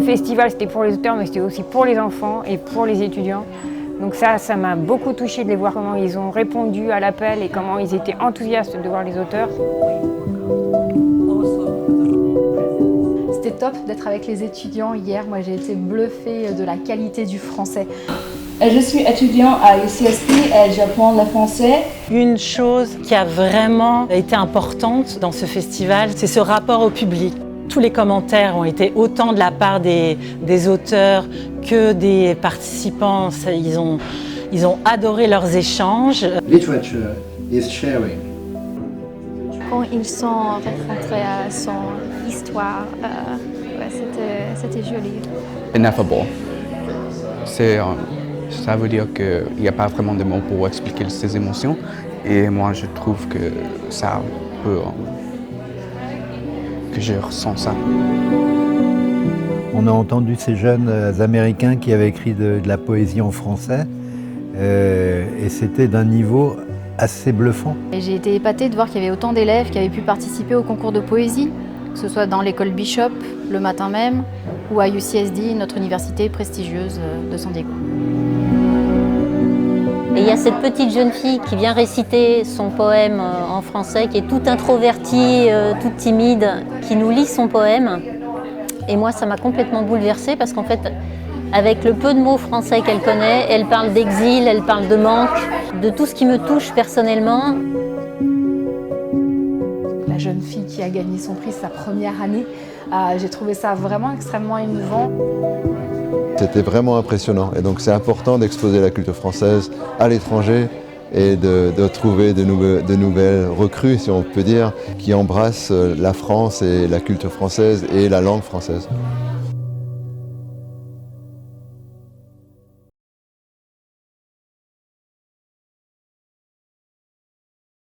festival, c'était pour les auteurs, mais c'était aussi pour les enfants et pour les étudiants. Donc ça m'a beaucoup touchée de les voir comment ils ont répondu à l'appel et comment ils étaient enthousiastes de voir les auteurs. C'était top d'être avec les étudiants hier. Moi, j'ai été bluffée de la qualité du français. Je suis étudiant à UCSP et j'apprends le français. Une chose qui a vraiment été importante dans ce festival, c'est ce rapport au public. Tous les commentaires ont été autant de la part des auteurs que des participants. Ils ont adoré leurs échanges. Literature is sharing. Quand ils sont rencontrés à son histoire, c'était joli. Ineffable. Ça veut dire qu'il n'y a pas vraiment de mots pour expliquer ses émotions. Et moi, je trouve que ça peut... que je ressens ça. On a entendu ces jeunes Américains qui avaient écrit de la poésie en français et c'était d'un niveau assez bluffant. J'ai été épatée de voir qu'il y avait autant d'élèves qui avaient pu participer au concours de poésie, que ce soit dans l'école Bishop le matin même ou à UCSD, notre université prestigieuse de San Diego. Et il y a cette petite jeune fille qui vient réciter son poème en français, qui est toute introvertie, toute timide, qui nous lit son poème. Et moi, ça m'a complètement bouleversée parce qu'en fait, avec le peu de mots français qu'elle connaît, elle parle d'exil, elle parle de manque, de tout ce qui me touche personnellement. La jeune fille qui a gagné son prix sa première année, j'ai trouvé ça vraiment extrêmement émouvant. C'était vraiment impressionnant et donc c'est important d'exposer la culture française à l'étranger et de trouver de nouvelles recrues, si on peut dire, qui embrassent la France et la culture française et la langue française.